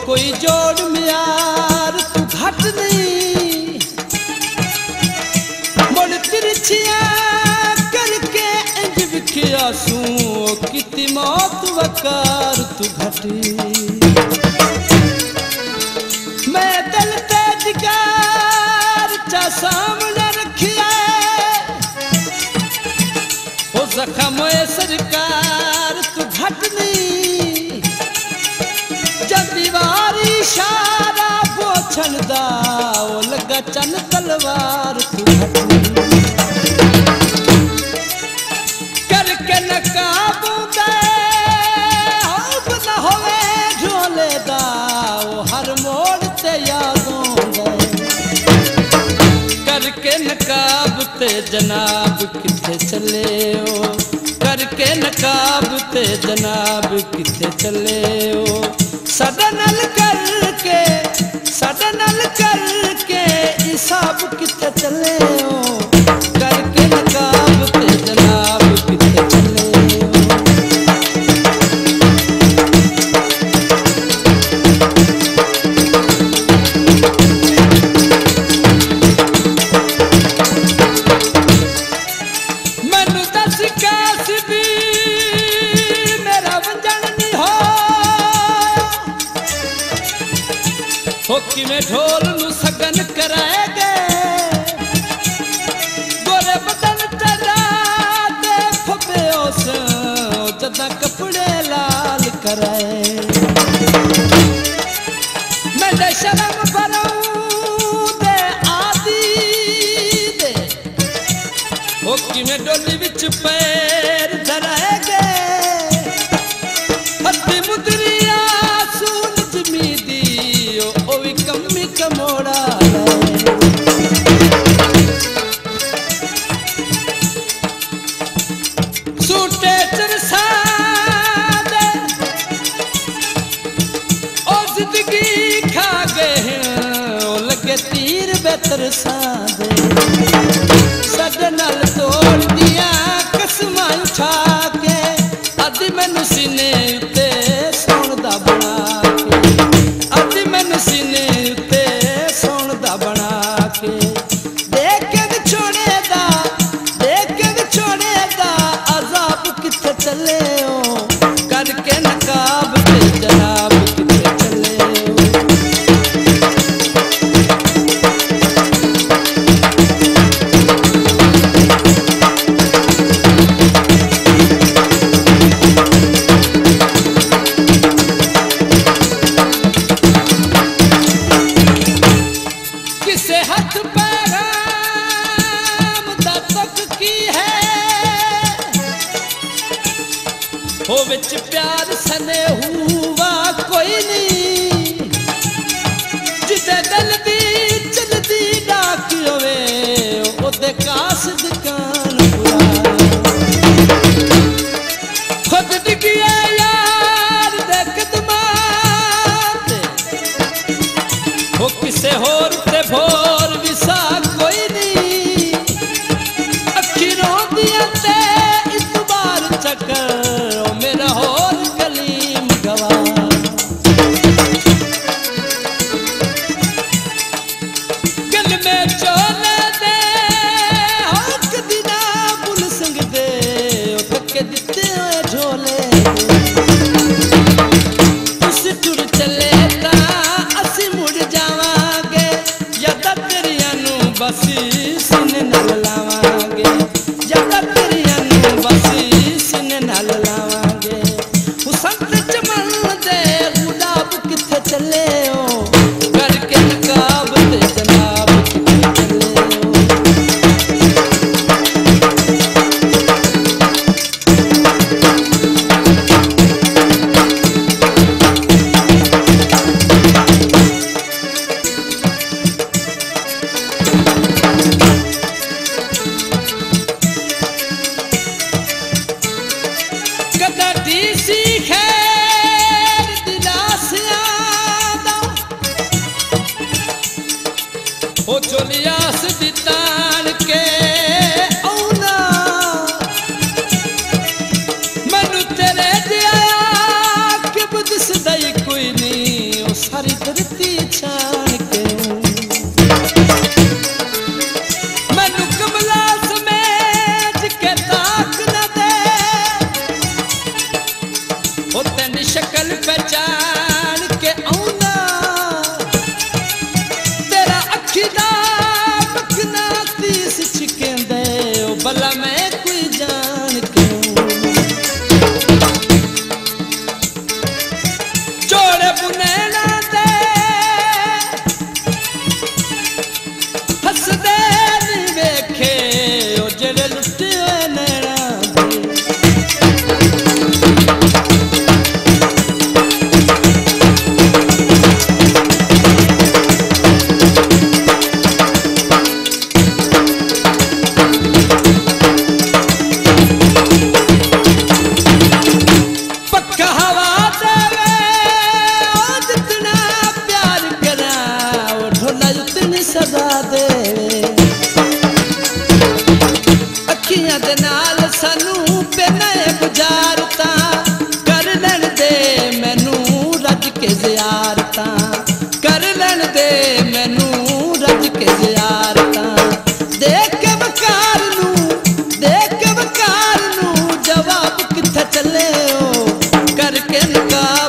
कोई जोड़ म्यार तू घट नहीं, मुड़ तिरछिया करके इंज विखिया सू किती मौत वकार तू घटी। मैं दिल ते जिगर चा सामने रखिया हो जख्म सरकार तू घट नहीं, जब दीवारी इशारा पोछण दा ओ लगा चन तलवार तू घट नहीं। करके नकाबू दे होब न होवे ढोले दा ओ हर मोड़ ते यादों दे। करके नकाब ते जनाब किथे चले ओ, करके नकाब ते जनाब किथे चले ओ। सडनल करके हिसाब किथे चले ओ, करके नकाब ते जनाब किथे चले ओ। मैनू दस कैस भी मेरा वंजन नहीं हो किवें ढोल नू सगन कराएगे, गोरे बदन तेरा दे फबे उस जदा कपड़े लाल कराए। मैं शर्म भरूं दे आदि दे हो किवें डोली विच पैर धराएगे, हत्ती मुदरिया सून जमी दी ओ भी कमी कमोड़ा सूटे चरसा दे ओ जिंदगी खा गए ओ लगे तीर बेहतर सा दे। सड नाल तोड़ दिया कसमां उठा के अद्धी मैनू सीने उत्ते सोन दा बना के, अद्धी मैनू सीने उत्ते सोन दा बना के। देख के विछोड़े दा अजाब किथे चले ओ, करके नकाब ते जनाब किथे चले ओ। तेरी शक्ल पहचान के आउंदा तेरा अखी दा बकना तीस छिकेंदे ओ भला मैं कोई जान क्यों जोड़े बुनेना दे हसदे नी वेखे ओ जेड़े लुटे होए नैना सदा दे अखियां दे नाल सानू पेना गुजारता कर लैन दे मैनू रज के ज़ियारता कर लैन दे मैनू रज के ज़ियारता देख के वकार नू जवाब किथे चले हो करके निकाल